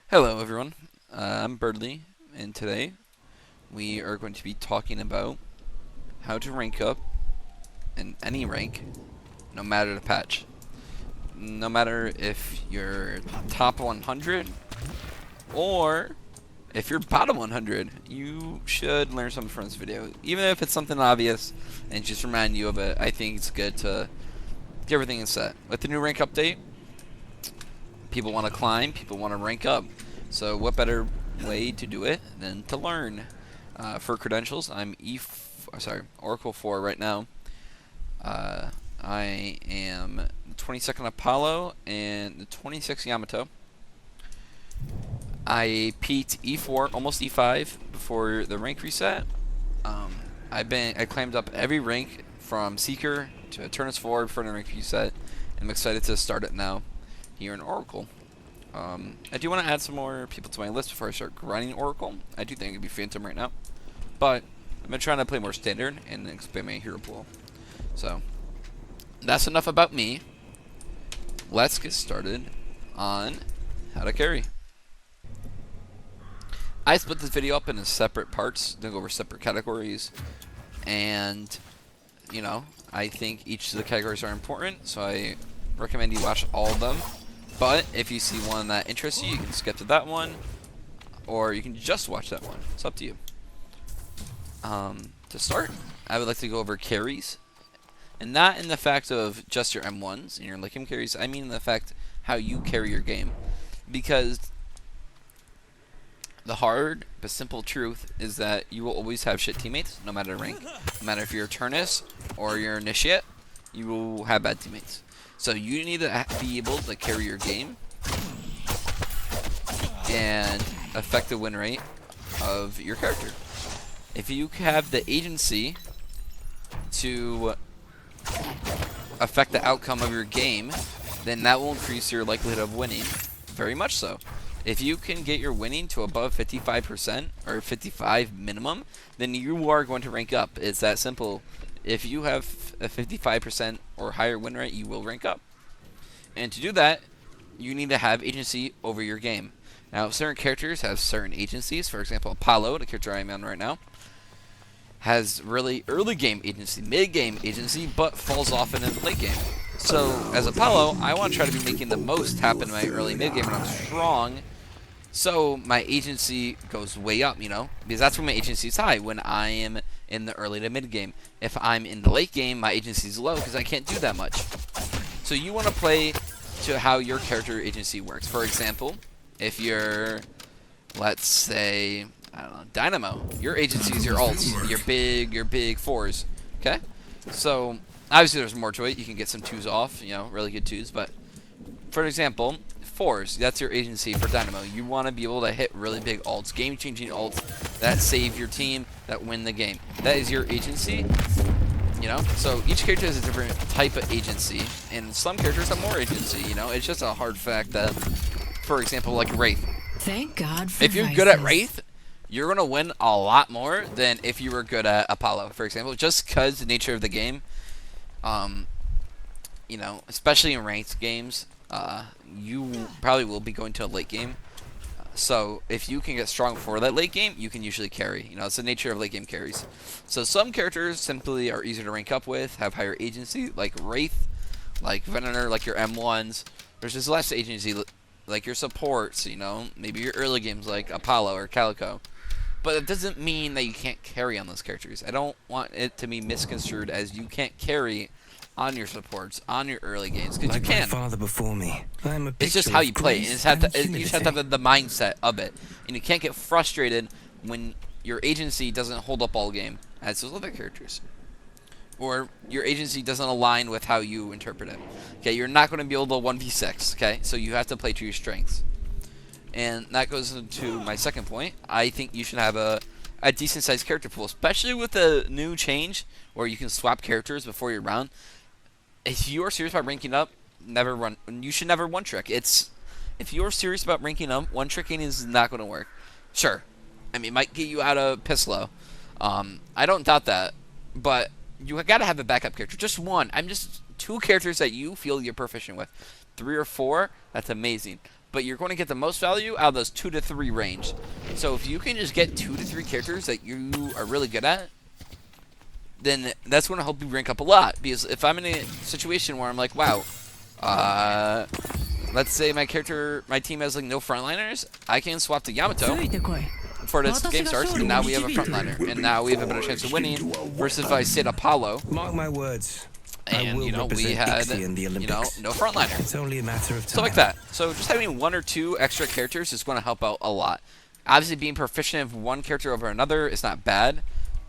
Hello everyone, I'm Birdly, and today we are going to be talking about how to rank up in any rank, no matter the patch. No matter if you're top 100 or if you're bottom 100, you should learn something from this video. Even if it's something obvious and just remind you of it, I think it's good to get everything set. With the new rank update, people want to climb, people want to rank up. So what better way to do it than to learn? For credentials, I'm Oracle 4 right now. I am the 22nd Apollo and the 26th Yamato. I peaked E4, almost E5 before the rank reset. I climbed up every rank from Seeker to Eternus 4 before the rank reset, and I'm excited to start it now here in Oracle. I do want to add some more people to my list before I start grinding Oracle. I do think it'd be Phantom right now, but I've been trying to play more standard and expand my hero pool. So that's enough about me. Let's get started on how to carry. I split this video up into separate parts to go over separate categories, and I think each of the categories are important, so I recommend you watch all of them. But if you see one that interests you, you can skip to that one, or you can just watch that one. It's up to you. To start, I would like to go over carries, and not in the fact of just your M1s and your late game carries. I mean the fact how you carry your game, because the hard but simple truth is that you will always have shit teammates, no matter rank. No matter if you're Eternus or you're Initiate, you will have bad teammates. So you need to be able to carry your game and affect the win rate of your character. If you have the agency to affect the outcome of your game, then that will increase your likelihood of winning. Very much so. If you can get your winning to above 55% or 55 minimum, then you are going to rank up. It's that simple. If you have a 55% or higher win rate, you will rank up. And to do that, you need to have agency over your game. Now, certain characters have certain agencies. For example, Apollo, the character I'm on right now, has really early game agency, mid game agency, but falls off in the late game. So, as Apollo, I want to try to be making the most happen in my early mid game when I'm strong, so my agency goes way up, because that's when my agency is high, when I am in the early to mid game. If I'm in the late game, my agency is low because I can't do that much. So you want to play to how your character agency works. For example, if you're, let's say, I don't know, Dynamo, your agency is your ults, your big fours. Okay, so obviously there's more to it. You can get some twos off, really good twos. But for example, fours, that's your agency for Dynamo. You want to be able to hit really big ults, game-changing ults that save your team, that win the game. That is your agency. So each character has a different type of agency, and some characters have more agency. It's just a hard fact that, for example, like Wraith. Thank God for if you're good at Wraith, you're gonna win a lot more than if you were good at Apollo, for example, just because the nature of the game. Especially in ranked games, you probably will be going to a late game. So if you can get strong for that late game, you can usually carry. It's the nature of late game carries. So some characters simply are easier to rank up with, have higher agency, like Wraith, like Venator, like your M1s. There's just less agency, like your supports, maybe your early games like Apollo or Calico. But it doesn't mean that you can't carry on those characters. I don't want it to be misconstrued as you can't carry on your supports, on your early games, because you can. My father before me, it's just how you play. And you just have to have the mindset of it, and you can't get frustrated when your agency doesn't hold up all game as those other characters, or your agency doesn't align with how you interpret it. Okay, you're not going to be able to 1v6. Okay, so you have to play to your strengths, and that goes into my second point. I think you should have a decent sized character pool, especially with the new change where you can swap characters before your round. If you are serious about ranking up, you should never one trick. If you're serious about ranking up, one tricking is not going to work. Sure, it might get you out of Pislow. I don't doubt that, but you got to have a backup character, just one. Two characters that you feel you're proficient with. 3 or 4, that's amazing. but you're going to get the most value out of those 2 to 3 range. So if you can just get 2 to 3 characters that you are really good at, then that's going to help you rank up a lot. Because if I'm in a situation where I'm like, wow, let's say my team has like no frontliners, I can swap to Yamato before this game starts, and now we have a frontliner, and now we have a better chance of winning. Versus if I sit Apollo, mark my words, and we had no frontliner. It's only a matter of time. So like that. So just having 1 or 2 extra characters is going to help out a lot. Obviously, being proficient in one character over another is not bad,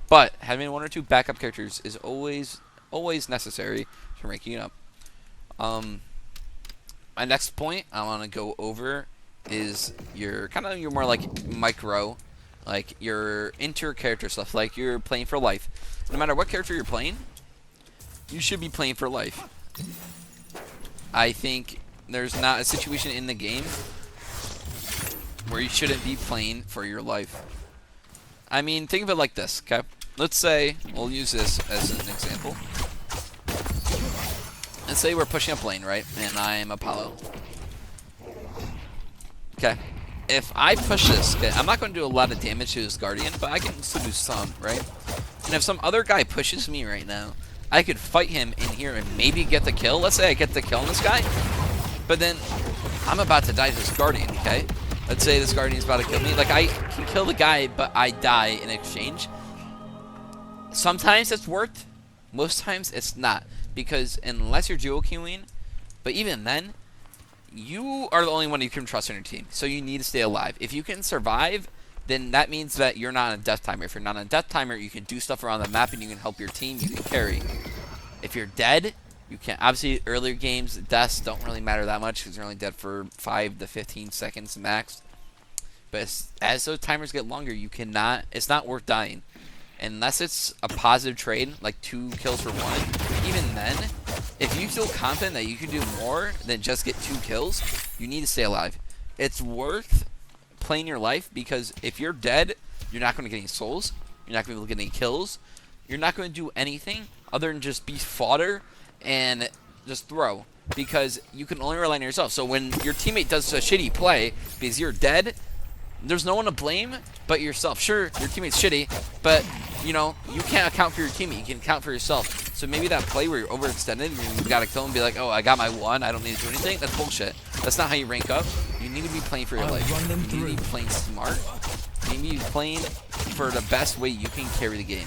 but having 1 or 2 backup characters is always necessary to ranking up. My next point I want to go over is your more like micro, like your inter-character stuff, like you're playing for life. No matter what character you're playing, you should be playing for life. I think there's not a situation in the game where you shouldn't be playing for your life. I mean, think of it like this, okay? Let's say, we'll use this as an example. Let's say we're pushing up lane, right? And I'm Apollo. Okay. If I push this, okay, I'm not going to do a lot of damage to his Guardian, but I can still do some, right? And if some other guy pushes me right now, I could fight him in here and maybe get the kill. Let's say I get the kill on this guy, but then I'm about to die to this Guardian, okay? Let's say this Guardian's about to kill me. Like, I can kill the guy, but I die in exchange. Sometimes it's worth, most times it's not. Because unless you're dual queuing, but even then, you are the only one you can trust on your team. So you need to stay alive. If you can survive, then that means that you're not on a death timer. If you're not on a death timer, you can do stuff around the map and you can help your team, you can carry. If you're dead, you can't. Obviously, earlier games, deaths don't really matter that much because you're only dead for 5 to 15 seconds max. But as those timers get longer, you cannot, it's not worth dying. Unless it's a positive trade, like 2 kills for 1, even then, if you feel confident that you can do more than just get 2 kills, you need to stay alive. It's worth playing your life because if you're dead, you're not going to get any souls, you're not going to be able to get any kills, you're not going to do anything other than just be fodder and just throw, because you can only rely on yourself. So when your teammate does a shitty play because you're dead, there's no one to blame but yourself. Sure, your teammate's shitty, but you know, you can't account for your teammate, you can account for yourself. So maybe that play where you're overextended and you gotta kill him and be like, oh, I got my 1, I don't need to do anything, that's bullshit. That's not how you rank up. You need to be playing for your life. You need to be playing smart. You need to be playing for the best way you can carry the game.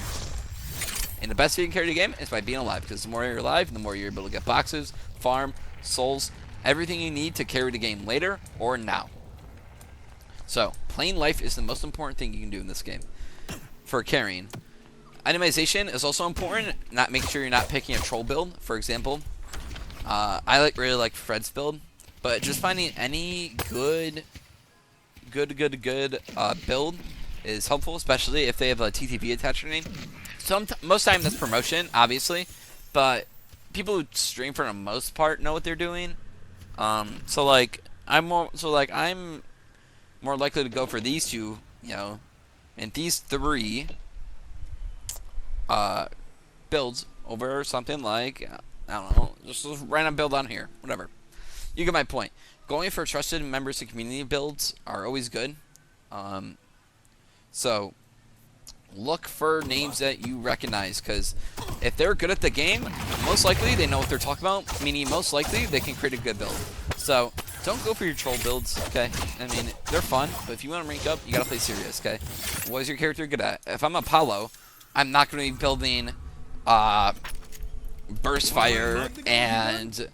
And the best way you can carry the game is by being alive, because the more you're alive, the more you're able to get boxes, farm, souls, everything you need to carry the game later or now. So, playing life is the most important thing you can do in this game for carrying. Itemization is also important. Make sure you're not picking a troll build. For example, I really like Fred's build, but just finding any good build is helpful, especially if they have a TTP attached to their name. Most time that's promotion, obviously, but people who stream for the most part know what they're doing. So I'm more likely to go for these 2, you know, and these 3 builds over something like, I don't know, just a random build on here, whatever. You get my point. Going for trusted members and community builds are always good. So look for names that you recognize, because if they're good at the game, most likely they know what they're talking about, meaning most likely they can create a good build. So don't go for your troll builds, okay? I mean, they're fun, but if you want to rank up, you gotta play serious, okay? What is your character good at? If I'm Apollo, I'm not going to be building burst fire and,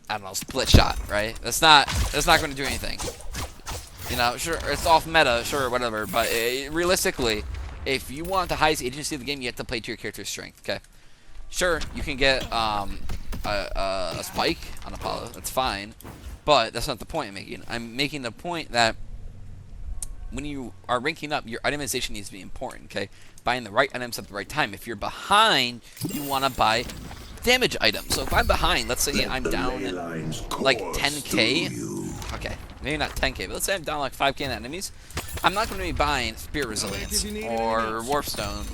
I don't know, split shot, right? That's not going to do anything. You know, sure, it's off meta, sure, whatever, but realistically, if you want the highest agency of the game, you have to play to your character's strength, okay? Sure, you can get a spike on Apollo, that's fine, but that's not the point I'm making. I'm making the point that when you are ranking up, your itemization needs to be important, okay? Buying the right items at the right time. If you're behind, you want to buy damage items. So if I'm behind, let's say I'm down like 10k, okay, maybe not 10k, but let's say I'm down like 5k in enemies, I'm not going to be buying Spear Resilience or Warpstone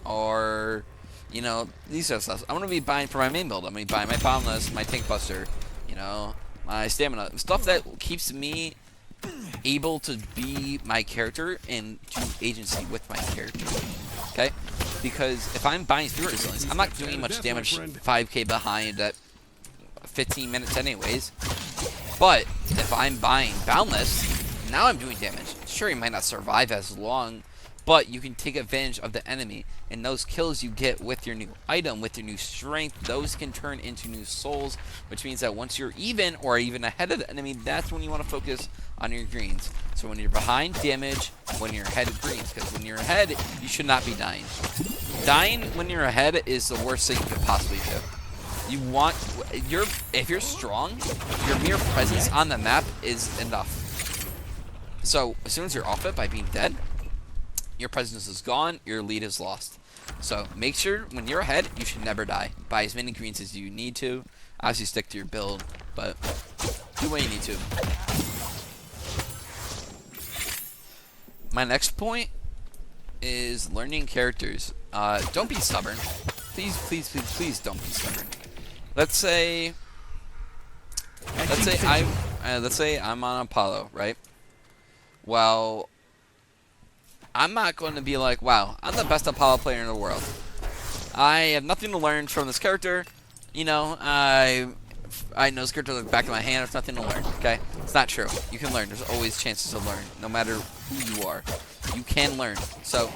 or, you know, these sort of stuff. I'm going to be buying for my main build. I'm going to be buying my Boundless, my Tank Buster, you know, my stamina, stuff that keeps me able to be my character and do agency with my character. Okay? Because if I'm buying Spirit Resilience, I'm not doing much damage 5k behind at 15 minutes anyways. But if I'm buying Boundless, now I'm doing damage. Sure, you might not survive as long, but you can take advantage of the enemy. And those kills you get with your new item, with your new strength, those can turn into new souls, which means that once you're even or even ahead of the enemy, that's when you want to focus on your greens. So when you're behind, damage. When you're ahead, greens. Because when you're ahead, you should not be dying. Dying when you're ahead is the worst thing you could possibly do. If you're strong, your mere presence on the map is enough. So as soon as you're off it by being dead, your presence is gone, your lead is lost. So make sure when you're ahead, you should never die. Buy as many greens as you need to. Obviously stick to your build, but do what you need to. My next point is learning characters. Don't be stubborn. Please, please, please, please don't be stubborn. Let's say I'm on Apollo, right? Well, I'm not going to be like, wow, I'm the best Apollo player in the world. I have nothing to learn from this character. You know, I know this character like the back of my hand. There's nothing to learn, okay? It's not true. You can learn. There's always chances to learn, no matter who you are. You can learn. So,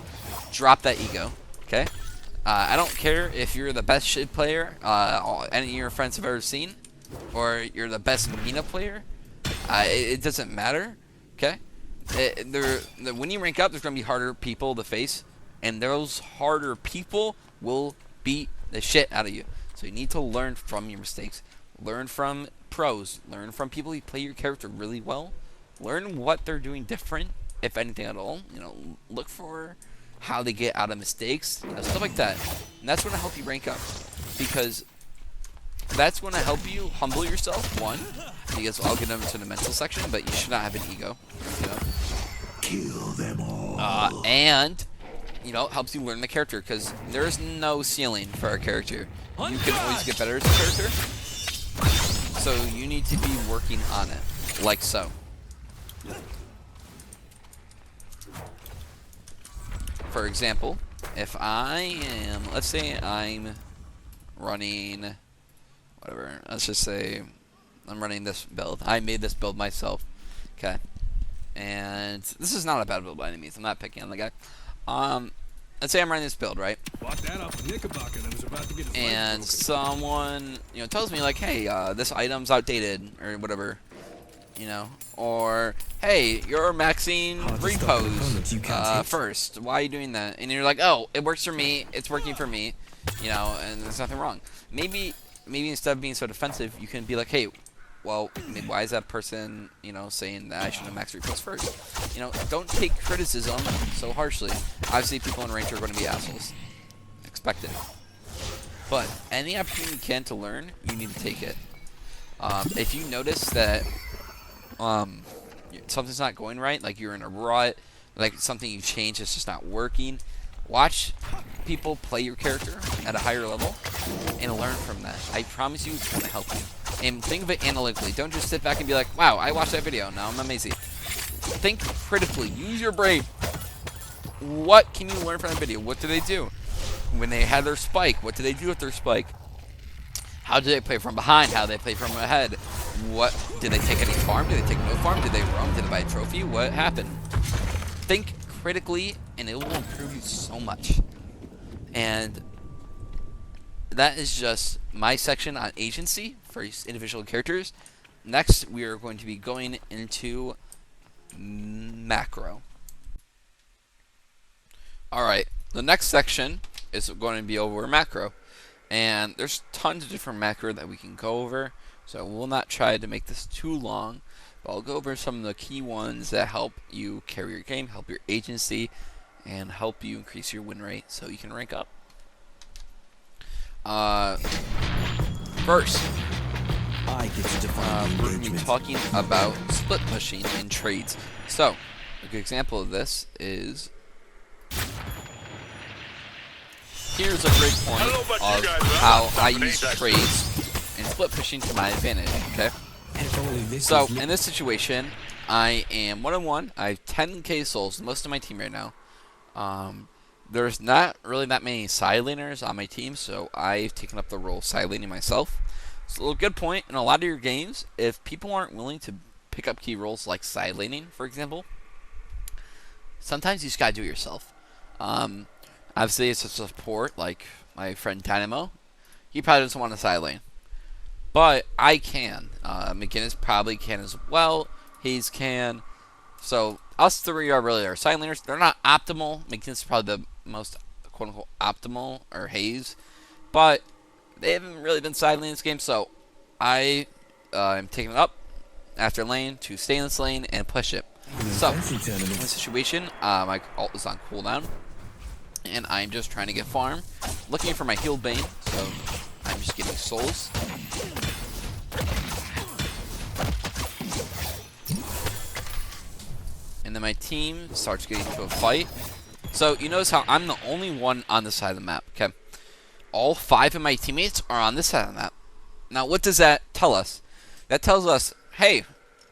drop that ego, okay? I don't care if you're the best shit player any of your friends have ever seen, or you're the best Mina player. It doesn't matter, okay? When you rank up, there's going to be harder people to face, and those harder people will beat the shit out of you. So you need to learn from your mistakes. Learn from pros. Learn from people who play your character really well. Learn what they're doing different, if anything at all. You know, look for how they get out of mistakes, you know, stuff like that. And that's going to help you rank up, because that's going to help you humble yourself, one, because I'll get into the mental section, but you should not have an ego, you know. Kill them all. And, you know, it helps you learn the character, because there's no ceiling for a character. You can always get better as a character, so you need to be working on it, like so. For example, if I am, let's say I'm running, whatever, let's just say I'm running this build. I made this build myself, okay? And this is not a bad build by any means. I'm not picking on the guy. Let's say I'm running this build, right? And someone, you know, tells me like, hey, this item's outdated or whatever, you know, or hey, you're maxing repos first. Why are you doing that? And you're like, oh, it works for me. It's working for me, you know, and there's nothing wrong. Maybe instead of being so defensive, you can be like, hey, well, I mean, why is that person, you know, saying that I should have maxed repos first? You know, don't take criticism so harshly. Obviously, people in range are going to be assholes. Expect it. But any opportunity you can to learn, you need to take it. If you notice that something's not going right, like you're in a rut, like something you changed is just not working, watch people play your character at a higher level and learn from that. I promise you it's going to help you. And think of it analytically. Don't just sit back and be like, wow, I watched that video, now I'm amazing. Think critically. Use your brain. What can you learn from that video? What do they do? When they had their spike, what did they do with their spike? How did they play from behind? How did they play from ahead? What did they take any farm? Did they take no farm? Did they roam? Did they buy a trophy? What happened? Think critically, and it will improve you so much. And that is just my section on agency for individual characters. Next, we are going to be going into macro. Alright, the next section is going to be over macro. And there's tons of different macro that we can go over, so we'll not try to make this too long, but I'll go over some of the key ones that help you carry your game, help your agency, and help you increase your win rate so you can rank up. First, we're going to be talking about split pushing in trades. So, a good example of this is... Here's a great point of how I use trades and split pushing to my advantage, okay? So in this situation, I am 1-1. I have 10k souls, most of my team right now. There's not really that many side laners on my team, so I've taken up the role of side laning myself. So a good point in a lot of your games, if people aren't willing to pick up key roles like side laning, for example, sometimes you just gotta do it yourself. Obviously, it's a support like my friend Dynamo. He probably doesn't want to side lane, but I can. McGinnis probably can as well. Hayes can. So us three are really our side laners. They're not optimal. McGinnis is probably the most quote unquote optimal, or Hayes, but they haven't really been side laning this game. So I am taking it up after lane to stay in this lane and push it. So in this situation, my ult is on cooldown, and I'm just trying to get farm, looking for my heal bane. So I'm just getting souls. And then my team starts getting into a fight. So you notice how I'm the only one on this side of the map, okay? All 5 of my teammates are on this side of the map. Now what does that tell us? That tells us, hey,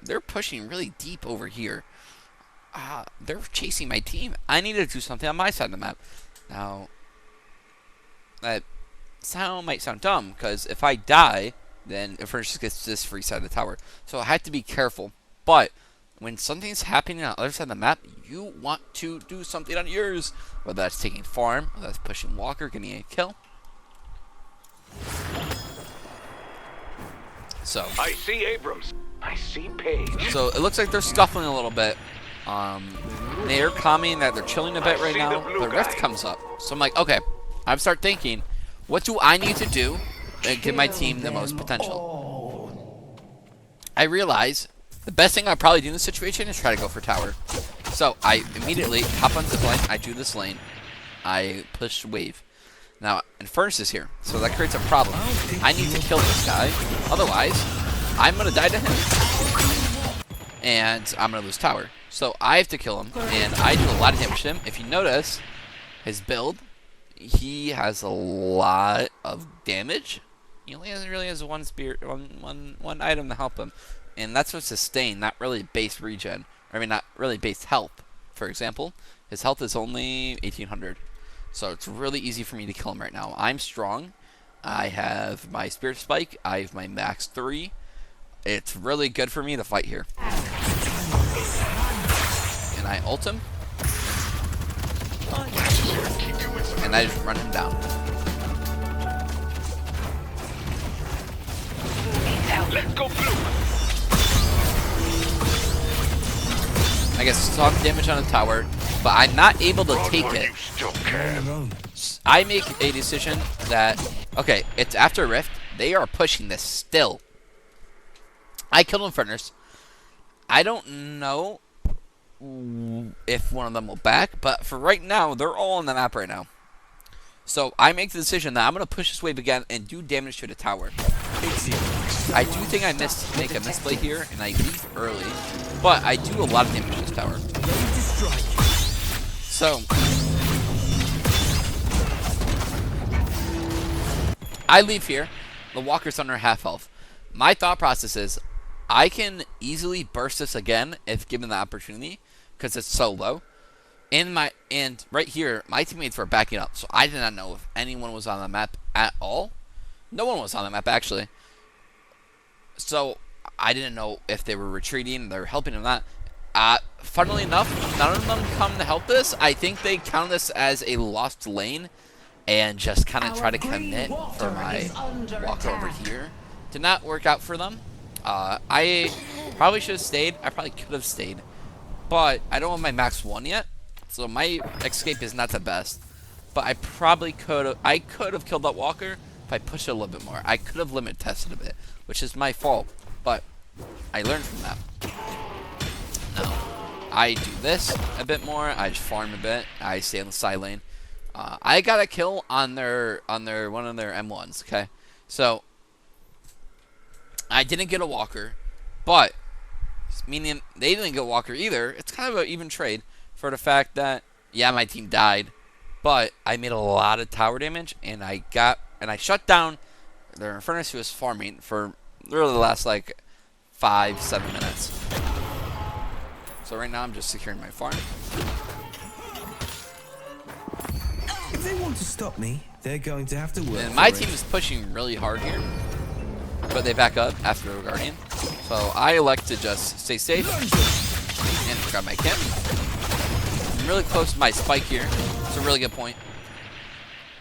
they're pushing really deep over here. They're chasing my team. I need to do something on my side of the map. Now, that might sound dumb, because if I die, then Eternus just gets this free side of the tower. So I have to be careful. But when something's happening on the other side of the map, you want to do something on yours. Whether that's taking farm, whether that's pushing Walker, getting a kill. So I see Abrams. I see Page. So it looks like they're scuffling a little bit. They're calming that they're chilling a bit right now. The rift comes up. So I'm like, okay. I start thinking, what do I need to do to give my team the most potential? I realize the best thing I'd probably do in this situation is try to go for tower. So I immediately hop on zip line. I do this lane. I push wave. Now, Eternus is here, so that creates a problem. I need to kill this guy. Otherwise, I'm going to die to him. And I'm going to lose tower. So I have to kill him, and I do a lot of damage to him. If you notice, his build, he has a lot of damage. He only really has one spear, one item to help him. And that's what sustain, not really base regen. I mean, not really base health. For example, his health is only 1800. So it's really easy for me to kill him right now. I'm strong. I have my Spirit Spike. I have my max 3. It's really good for me to fight here. And I ult him. And I just run him down. Let's go blue. I get some damage on the tower, but I'm not able to take it. I make a decision that, okay, it's after Rift. They are pushing this still. I killed Eternus. I don't know if one of them will back, but for right now, they're all on the map right now. So I make the decision that I'm going to push this wave again and do damage to the tower. I do think I make a misplay here, and I leave early, but I do a lot of damage to this tower. So I leave here. The Walker's under half health. My thought process is I can easily burst this again if given the opportunity, because it's so low. And right here, my teammates were backing up, so I did not know if anyone was on the map at all. No one was on the map, actually. So I didn't know if they were retreating, they were helping or not. Funnily enough, none of them come to help this. I think they count this as a lost lane and just kind of try to commit for my Walker over here. Did not work out for them. I probably should have stayed. I probably could have stayed. But I don't have my max 1 yet. So my escape is not the best. But I probably could have. I could have killed that Walker if I pushed it a little bit more. I could have limit tested a bit, which is my fault. But I learned from that. Now, I do this a bit more. I just farm a bit. I stay on the side lane. I got a kill on their one of their M1s. Okay, so I didn't get a Walker, but meaning they didn't get a Walker either. It's kind of an even trade for the fact that yeah, my team died, but I made a lot of tower damage, and I shut down their Eternus who was farming for literally the last like 5, 7 minutes. So right now I'm just securing my farm. If they want to stop me, they're going to have to work. And my for team it. is pushing really hard here, but they back up after a Guardian. So I elect to just stay safe and grab my camp. I'm really close to my spike here. It's a really good point.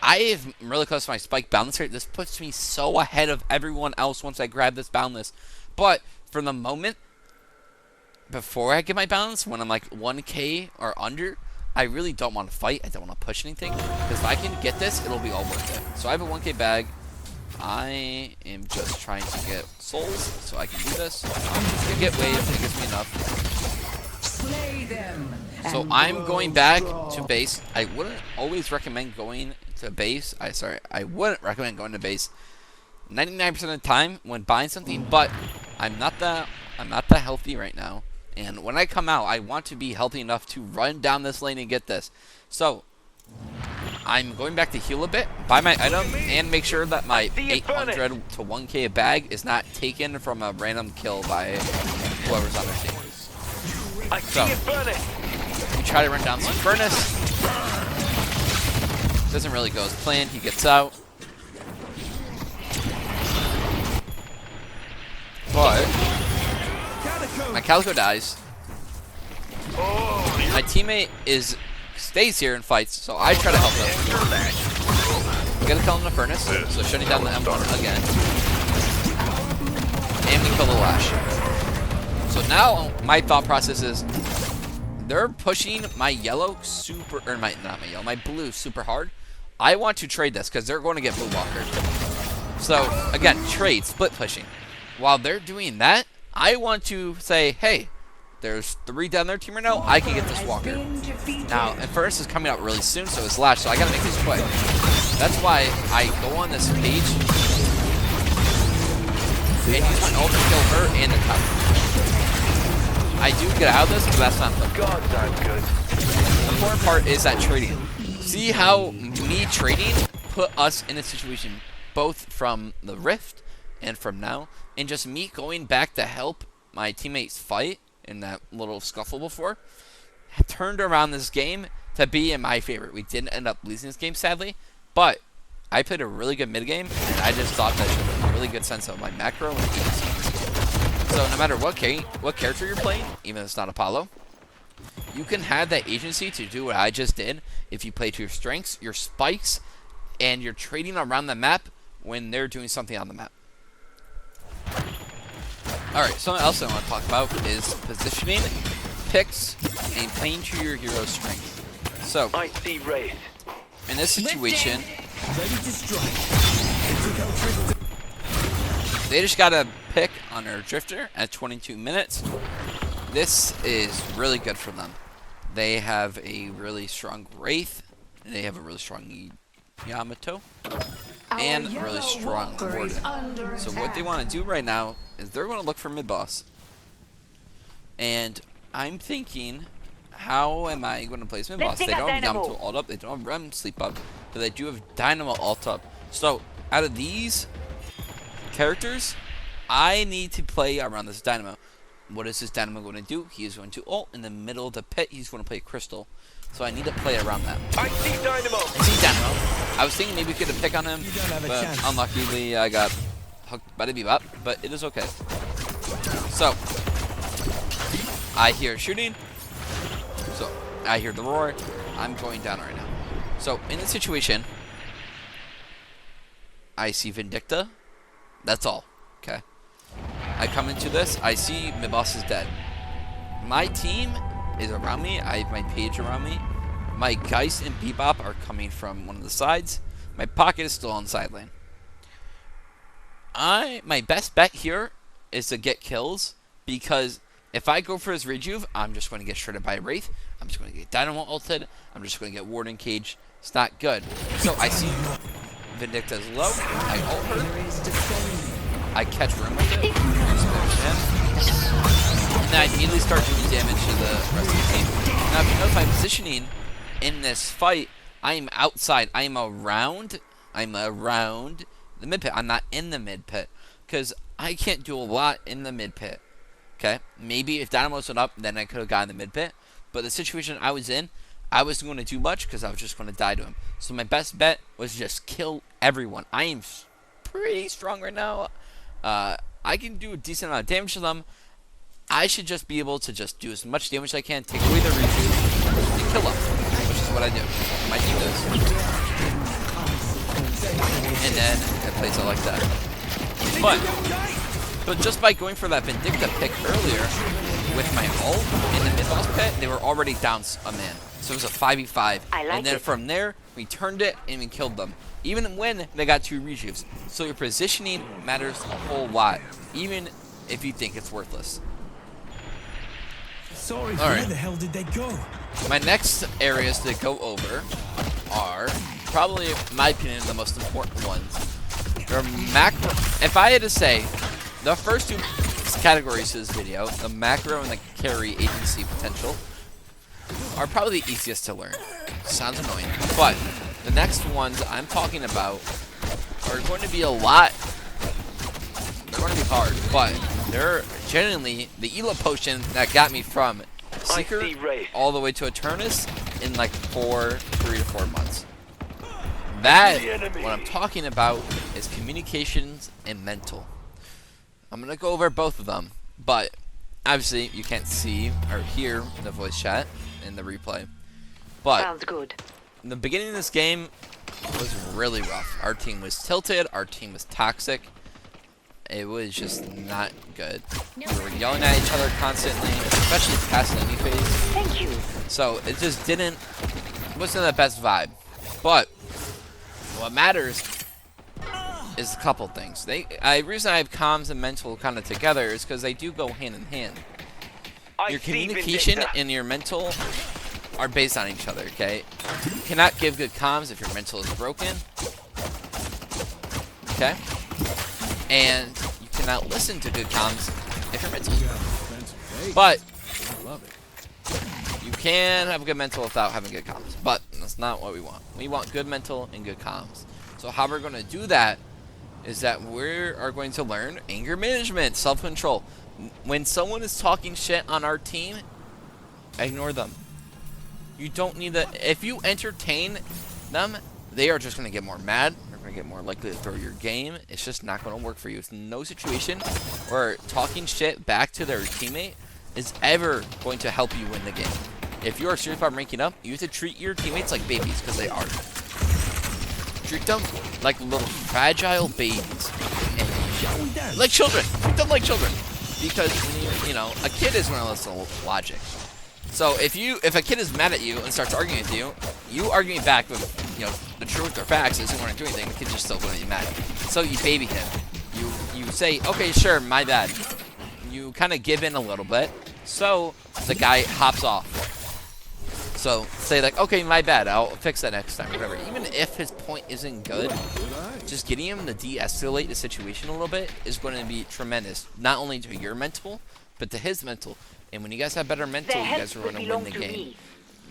I'm really close to my spike boundless rate. This puts me so ahead of everyone else once I grab this boundless. But for the moment, before I get my balance, when I'm like 1k or under, I really don't want to fight. I don't want to push anything. Because if I can get this, it'll be all worth it. So I have a 1k bag. I am just trying to get souls so I can do this. I get waves, it gives me enough. Slay them. So I'm going back to base. I wouldn't always recommend going to base. I wouldn't recommend going to base 99% of the time when buying something, but I'm not that healthy right now. And when I come out, I want to be healthy enough to run down this lane and get this. So I'm going back to heal a bit, buy my item, and make sure that my 800 to 1k bag is not taken from a random kill by whoever's on their team. I see it burning. We try to run down some furnace. Doesn't really go as planned. He gets out. But my Calico dies. My teammate stays here and fights, so I try to help him. We gotta kill him in the furnace, so shutting down the M1 again. And we kill the Lash. So now my thought process is they're pushing my yellow super, or my blue super hard. I want to trade this because they're going to get blue walker. So again, trade, split pushing. While they're doing that, I want to say, hey, there's 3 down their team right now. I can get this walker. Now, and first is coming out really soon, so it's Lash, so I gotta make this quick. That's why I go on this page and use my ult to kill her and the tower. I do get out of this, but that's not the God, that's good. The important part is that trading. See how me trading put us in a situation both from the Rift and from now, and just me going back to help my teammates fight in that little scuffle before, turned around this game to be in my favor. We didn't end up losing this game, sadly, but I played a really good mid game, and I just thought that showed a really good sense of my macro and agency in this game. So no matter what character you're playing, even if it's not Apollo, you can have that agency to do what I just did if you play to your strengths, your spikes, and you're trading around the map when they're doing something on the map. Alright, something else I want to talk about is positioning, picks, and playing to your hero's strength. So, I see Wraith. in this situation, Ready to strike. they just got a pick on their Drifter at 22 minutes. This is really good for them. They have a really strong Wraith, and they have a really strong Yamato, and a really strong Warden. So what they want to do right now is they're going to look for mid-boss. And I'm thinking, how am I going to place mid-boss? They don't have Yamato ult up, they don't have Rem sleep up, but they do have Dynamo ult up. So out of these characters, I need to play around this Dynamo. What is this Dynamo going to do? He is going to ult in the middle of the pit. He's going to play Crystal. So I need to play around that. I see Dynamo. I see Dynamo. I was thinking maybe we could have pick on him, but unluckily I got hooked by the bebop, but it is okay. So, I hear shooting. So, I hear the roar. I'm going down right now. So, in this situation, I see Vindicta. That's all. Okay. I come into this. I see my boss is dead. My team is around me. I have my page around me. My Geist and Bebop are coming from one of the sides. My pocket is still on side lane. My best bet here is to get kills, because if I go for his rejuve, I'm just going to get shredded by a Wraith. I'm just going to get Dynamo ulted. I'm just going to get Warden Cage. It's not good. So I see Vindicta's low. I ult her. I catch room with it. And then I immediately start doing damage to the rest of the team. Now if you notice my positioning in this fight, I am outside. I am around the mid pit. I'm not in the mid pit, because I can't do a lot in the mid pit. Okay, maybe if Dynamo stood up, then I could have gotten the mid pit. But the situation I was in, I wasn't going to do much because I was just going to die to him. So my best bet was just kill everyone. I am pretty strong right now. I can do a decent amount of damage to them. I should just be able to just do as much damage as I can, take away their rejuve, and kill them, which is what I do. My team does. And then it plays out like that. But just by going for that Vindicta pick earlier with my ult in the mid-boss pit, they were already down a man. So it was a 5v5. And then from there, we turned it and we killed them. Even when they got 2 rejuves. So your positioning matters a whole lot, even if you think it's worthless. Sorry, where the hell did they go? My next areas to go over are probably, in my opinion, the most important ones. They're macro. If I had to say, the first 2 categories of this video, the macro and the carry agency potential, are probably the easiest to learn. Sounds annoying, but the next ones I'm talking about are going to be a lot. They're going to be hard, but they're genuinely the Ela potion that got me from Seeker all the way to Eternus in like 3 to 4 months. That, what I'm talking about, is communications and mental. I'm going to go over both of them, but obviously you can't see or hear the voice chat in the replay. But sounds good. In the beginning of this game was really rough. Our team was tilted, our team was toxic. It was just not good. We were yelling at each other constantly, especially past the enemy phase. Thank you. So it just wasn't the best vibe. But what matters is a couple things. The reason I have comms and mental kind of together is because they do go hand in hand. Your communication and your mental are based on each other, okay? You cannot give good comms if your mental is broken. Okay? And you cannot listen to good comms if your mental is broken. But you can have a good mental without having good comms. But that's not what we want. We want good mental and good comms. So how we're going to do that is that we are going to learn anger management, self-control. When someone is talking shit on our team, ignore them. You don't need to. If you entertain them, they are just going to get more mad. They're going to get more likely to throw your game. It's just not going to work for you. It's no situation where talking shit back to their teammate is ever going to help you win the game. If you are serious about ranking up, you have to treat your teammates like babies, because they are. Treat them like little fragile babies. And like children. Treat them like children. Because, you know, a kid is going to listen to logic. So if a kid is mad at you and starts arguing with you, you arguing back with, you know, the truth or facts isn't going to do anything. The kid's just still going to be mad. So you baby him. You say, okay, sure, my bad. You kind of give in a little bit. So the guy hops off. So say like, okay, my bad, I'll fix that next time, whatever. Even if his point isn't good, just getting him to de-escalate the situation a little bit is going to be tremendous. Not only to your mental, but to his mental. And when you guys have better mental, you guys are going to win the game.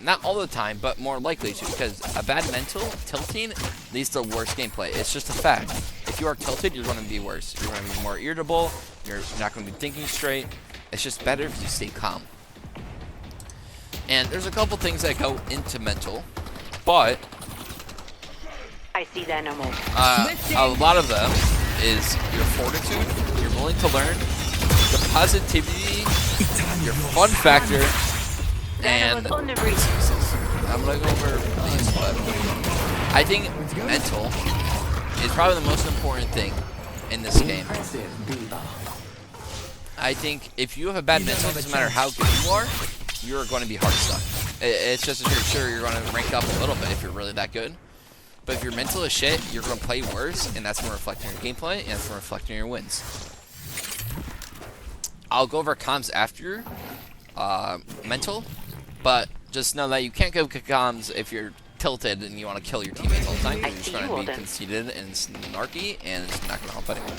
Not all the time, but more likely to, because a bad mental, tilting, leads to worse gameplay. It's just a fact. If you are tilted, you're going to be worse. You're going to be more irritable. You're not going to be thinking straight. It's just better if you stay calm. And there's a couple things that go into mental, but I see the animal. a lot of them is your fortitude, you're willing to learn, the positivity, your fun factor, and excuses. I'm gonna go over these, but I think mental is probably the most important thing in this game. I think if you have a bad mental, it doesn't matter how good you are, you're going to be hard stuck. It's just sure you're going to rank up a little bit if you're really that good. But if your mental is shit, you're going to play worse, and that's going to reflect on your gameplay, and it's going to reflect on your wins. I'll go over comms after mental, but just know that you can't go comms if you're tilted and you want to kill your teammates all the time. You're just going to be conceited and snarky, and it's not going to help anyone.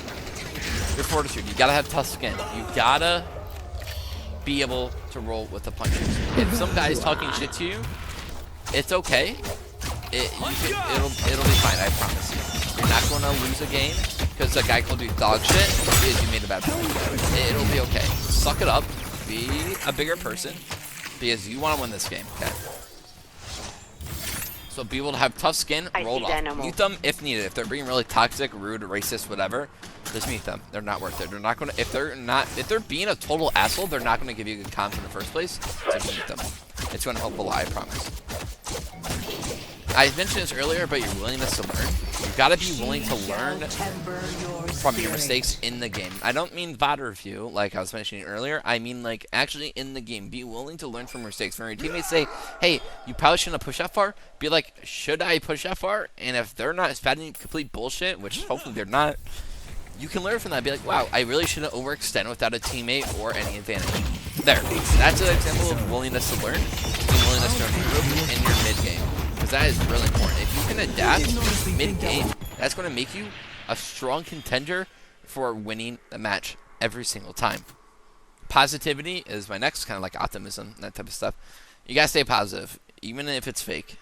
Your fortitude, you got to have tough skin. You got to be able to roll with the punches. If some guy's talking shit to you, it's okay. It'll be fine, I promise you. You're not going to lose a game because a guy called you dog shit because you made a bad play. It'll be okay. Suck it up. Be a bigger person because you want to win this game. Okay. So be able to have tough skin, roll it off. Mute them if needed. If they're being really toxic, rude, racist, whatever, just mute them. They're not worth it. They're not gonna. If they're being a total asshole, they're not gonna give you a good comp in the first place. So mute them. It's gonna help a lot, I promise. I mentioned this earlier about your willingness to learn. You've got to be willing to learn from your mistakes in the game. I don't mean VOD review, like I was mentioning earlier. I mean, like, actually in the game. Be willing to learn from your mistakes. When your teammates say, hey, you probably shouldn't have pushed that far, be like, should I push that far? And if they're not spouting complete bullshit, which hopefully they're not, you can learn from that. Be like, wow, I really shouldn't overextend without a teammate or any advantage. There. That's an example of willingness to learn. Being willingness to improve in your mid-game. Because that is really important. If you can adapt mid-game, that's going to make you a strong contender for winning the match every single time. Positivity is my next, kind of like optimism, that type of stuff. You got to stay positive, even if it's fake.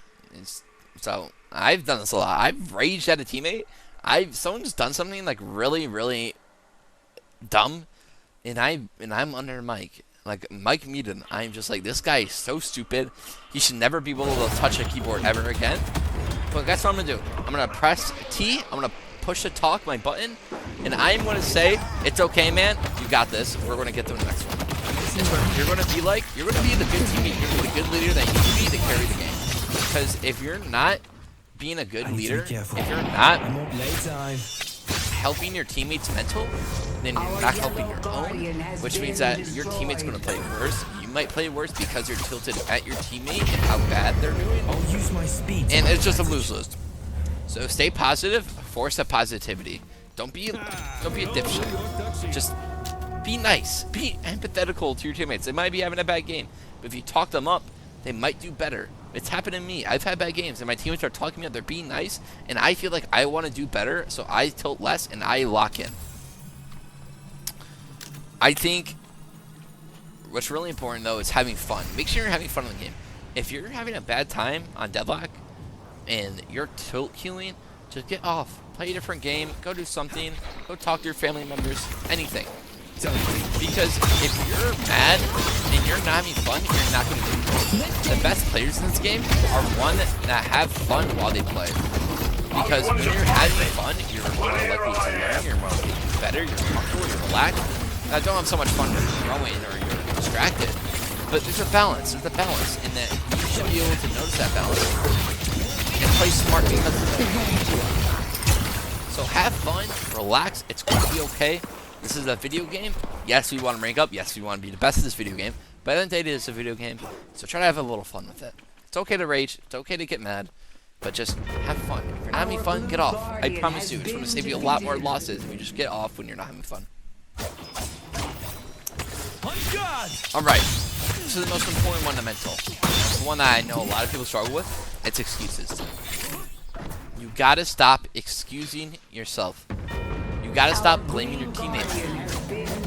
So, I've done this a lot. I've raged at a teammate. Someone's done something like really, really dumb, and I'm under mic. Like, Mike Meaden, I'm just like, this guy is so stupid. He should never be able to touch a keyboard ever again. But guess what I'm going to do? I'm going to press T. I'm going to push the talk, my button. And I'm going to say, it's okay, man. You got this. We're going to get to the next one. It's what you're going to be like. You're going to be the good teammate. You're going to be the good leader that you need to be to carry the game. Because if you're not being a good leader, if you're not helping your teammates mental, then you're not helping your own, which means that your teammate's going to play worse. You might play worse because you're tilted at your teammate and how bad they're doing. I'll use my speed. And it's just a lose-lose. So stay positive, force that positivity. Don't be a dipshit. Just be nice. Be empathetical to your teammates. They might be having a bad game, but if you talk them up, they might do better. It's happened to me. I've had bad games, and my teammates are talking me up. They're being nice, and I feel like I want to do better, so I tilt less, and I lock in. I think what's really important, though, is having fun. Make sure you're having fun in the game. If you're having a bad time on Deadlock, and you're tilt queuing, just get off. Play a different game. Go do something. Go talk to your family members. Anything. Because if you're mad and you're not having fun, you're not going to do good. The best players in this game are one that have fun while they play. Because when you're having fun, you're more likely to learn, you're more likely to be better, you're comfortable, you're relaxed. Now, don't have so much fun when you're growing or you're distracted. But there's a balance. There's a balance in that you should be able to notice that balance and play smart because of it. So have fun, relax, it's going to be okay. This is a video game. Yes, we want to rank up. Yes, we want to be the best at this video game. But at the end of the day, it's a video game. So try to have a little fun with it. It's okay to rage. It's okay to get mad. But just have fun. If you're not having fun, get off. I promise you. It's going to save you a lot more losses if you just get off when you're not having fun. Alright. This is the most important one, the mental. It's the one that I know a lot of people struggle with. It's excuses. You got to stop excusing yourself. You gotta stop blaming your teammates.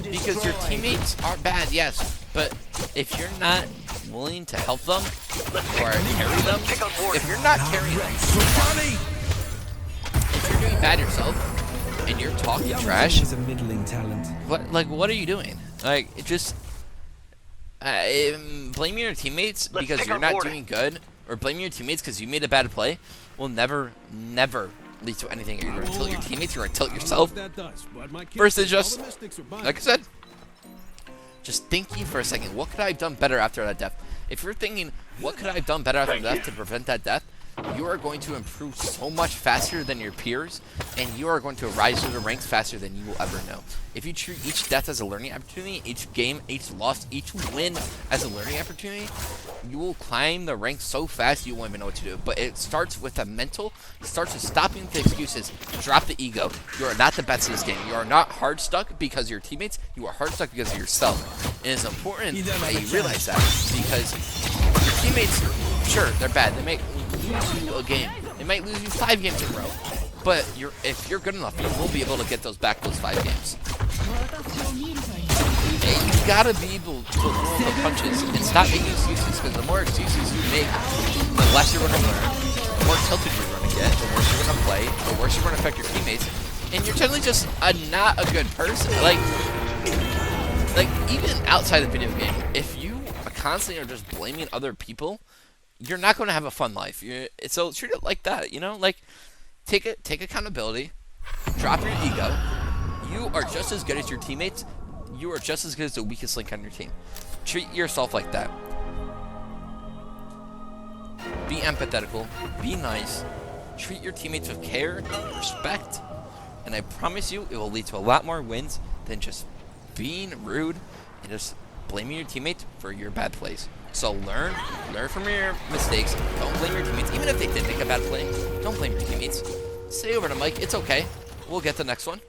Because your teammates are bad, yes. But if you're not willing to help them or carry them, if you're not carrying them, if you're doing bad yourself and you're talking trash, what are you doing? Like, it just blaming your teammates because you're not doing good, or blaming your teammates because you made a bad play, will never lead to anything. You're going to tilt your teammates, you're going to tilt yourself. Versus just, like I said, just thinking for a second, what could I have done better after that death? If you're thinking, what could I have done better after death to prevent that death, you are going to improve so much faster than your peers, and you are going to rise through the ranks faster than you will ever know. If you treat each death as a learning opportunity, each game, each loss, each win as a learning opportunity, you will climb the ranks so fast you won't even know what to do. But it starts with a mental. It starts with stopping with the excuses. Drop the ego. You are not the best in this game. You are not hard stuck because of your teammates. You are hard stuck because of yourself. And it's important that you realize that, because your teammates, sure, they're bad. They might lose you a game. They might lose you 5 games in a row. But if you're good enough, you will be able to get those 5 games. And you gotta be able to roll the punches and stop making excuses, because the more excuses you make, the less you're gonna learn, the more tilted you're gonna get, the worse you're gonna play, the worse you're gonna affect your teammates, and you're generally just not a good person. Like even outside the video game, if you constantly are just blaming other people, you're not going to have a fun life. So treat it like that, you know? Like, take accountability, drop your ego. You are just as good as your teammates. You are just as good as the weakest link on your team. Treat yourself like that. Be empathetical. Be nice. Treat your teammates with care, respect, and I promise you it will lead to a lot more wins than just being rude and just blaming your teammates for your bad plays. So learn from your mistakes. Don't blame your teammates. Even if they did make a bad play, don't blame your teammates. Say over to Mike, it's okay. We'll get the next one.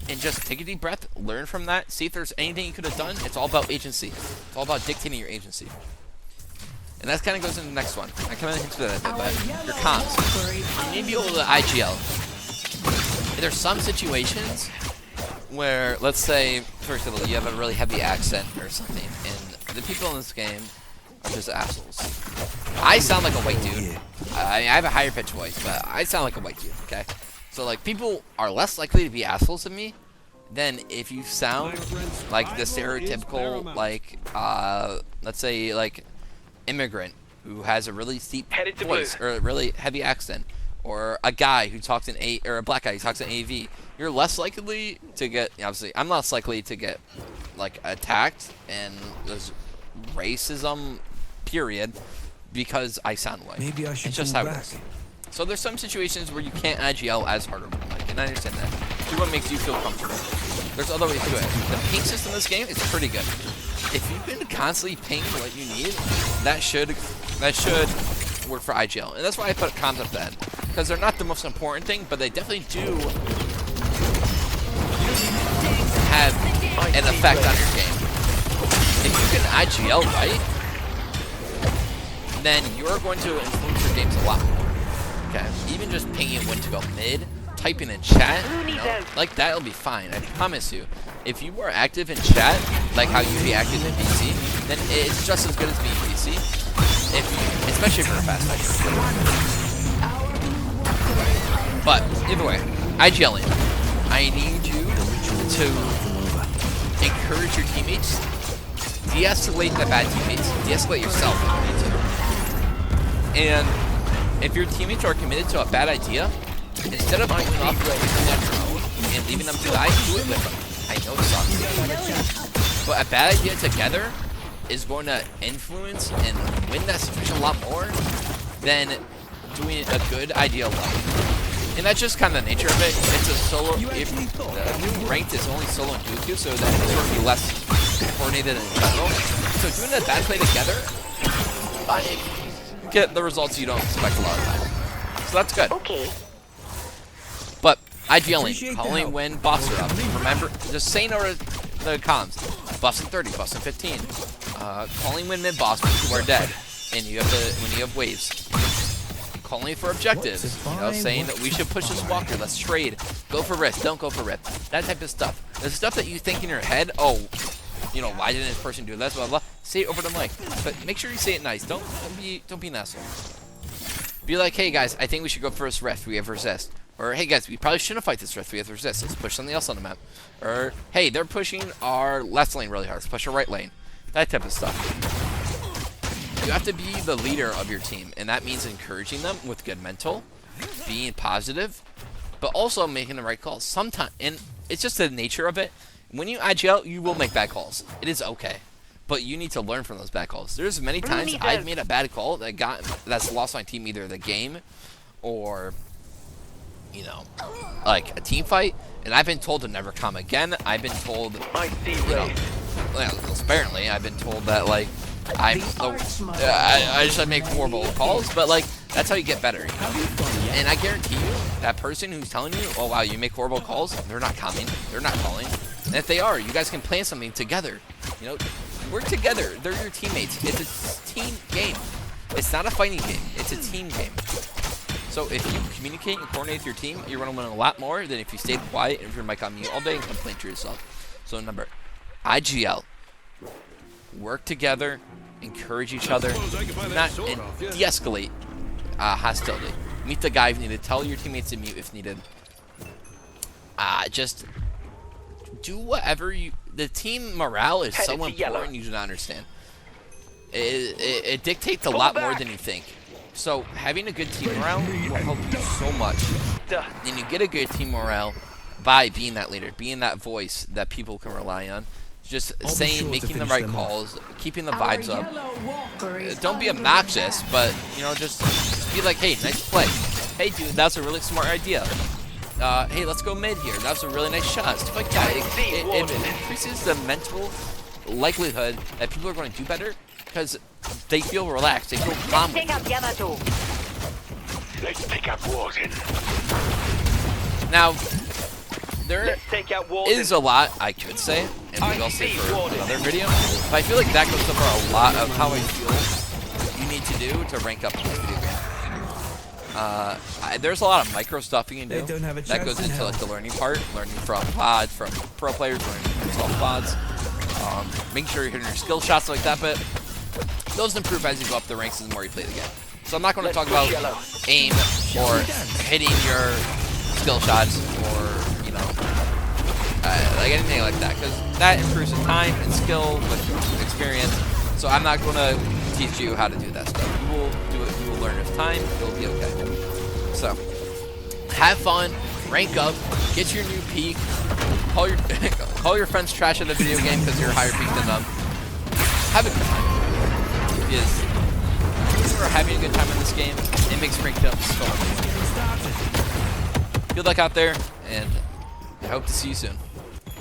And just take a deep breath, learn from that, see if there's anything you could have done. It's all about agency. It's all about dictating your agency. And that kind of goes into the next one. I kind of hinted at that, but your comms. You need to be able to IGL. There's some situations where, let's say, for example, you have a really heavy accent or something, and the people in this game are just assholes. I sound like a white dude. I have a higher pitched voice, but I sound like a white dude, okay? So, like, people are less likely to be assholes to me than if you sound like the stereotypical, like, let's say, like, immigrant who has a really deep voice or a really heavy accent, or a guy who talks in or a black guy who talks in AV. You're less likely to get, obviously, I'm less likely to get, like, attacked and there's racism, period, because I sound white. Maybe I should it's just pull how it back. is. So there's some situations where you can't IGL as hard, like, and I understand that. Do what makes you feel comfortable. There's other ways to do it. The ping system in this game is pretty good. If you can constantly ping what you need, that should work for IGL. And that's why I put comms up then. Because they're not the most important thing, but they definitely do have an effect on your game. If you can IGL right, then you're going to influence your games a lot more. Okay, even just pinging when to go mid, typing in chat, you know, like that'll be fine. I promise you. If you are active in chat, like how you be active in PC, then it's just as good as being PC. Especially for a fast fighter. But either way, IGLing. I need you to encourage your teammates, de-escalate the bad teammates, de-escalate yourself if you need to. And if your teammates are committed to a bad idea, instead of going off on your own and leaving them to die, do it with them. I know it sucks. But a bad idea together is going to influence and win that situation a lot more than doing a good idea alone. And that's just kind of the nature of it. It's a solo. The new ranked is only solo and Dooku, so that it's going to be less coordinated in general. So doing a bad play together, you get the results you don't expect a lot of the time. So that's good. Okay. But IGLing, calling when buffs are up. Remember, just saying over the comms. Buffs in 30, buffs in 15. Calling when mid boss when you are dead, and you have when you have waves. Calling for objectives, you know, saying that we should push this walker, let's trade, go for risk, don't go for risk, that type of stuff. The stuff that you think in your head, oh, you know, why didn't this person do this, blah, blah, blah. Say it over the mic, but make sure you say it nice. Don't be an asshole. Be like, hey guys, I think we should go for this rift, we have resist. Or, hey guys, we probably shouldn't fight this rift, we have resist, let's push something else on the map. Or, hey, they're pushing our left lane really hard, let's push our right lane. That type of stuff. You have to be the leader of your team, and that means encouraging them with good mental, being positive, but also making the right calls. Sometimes, and it's just the nature of it. When you IGL, you will make bad calls. It is okay, but you need to learn from those bad calls. There's many times I've made a bad call that's lost my team either the game, or you know, like a team fight, and I've been told to never come again. I've been told, you know, apparently I've been told that like. I just make horrible calls, but like that's how you get better, you know? And I guarantee you, that person who's telling you, oh wow, you make horrible calls, they're not coming, they're not calling. And if they are, you guys can plan something together. You know, work together. They're your teammates. It's a team game. It's not a fighting game. It's a team game. So if you communicate and coordinate with your team, you're gonna win a lot more than if you stayed quiet and if your mic on mute all day and complain to yourself. So remember, IGL. Work together, encourage each other, and de-escalate hostility. Meet the guy if needed. Tell your teammates to mute if needed. Just do whatever you... The team morale is so Headed to yellow. important, you do not understand. It dictates a lot more than you think. So having a good team morale will help you so much. And you get a good team morale by being that leader, being that voice that people can rely on. Just saying, making the right calls, keeping the vibes up. Don't be obnoxious, but, you know, just be like, hey, nice play. Hey, dude, that's a really smart idea. Hey, let's go mid here. That's a really nice shot. Stuff like that. It increases the mental likelihood that people are going to do better because they feel relaxed. They feel calm. Take out the other two. Let's take out Warden. Now, there Let's take out Warden. is a lot I could say, and maybe I'll say for another video, but I feel like that goes over a lot of how I feel you need to do to rank up in this video game. There's a lot of micro stuff you can do that goes into like the learning part, learning from VODs, from pro players, learning from self VODs, making sure you're hitting your skill shots like that, but those improve as you go up the ranks and the more you play the game. So I'm not going to talk about aim or hitting your skill shots or, you know, like anything like that, because that improves with time and skill, with experience. So I'm not going to teach you how to do that stuff. You will do it. You will learn with time. It'll be okay. So have fun, rank up, get your new peak, call your friends trash at the video game because you're higher peak than them. Have a good time. Because if you're having a good time in this game, it makes rank up so much fun. Good luck out there, and I hope to see you soon.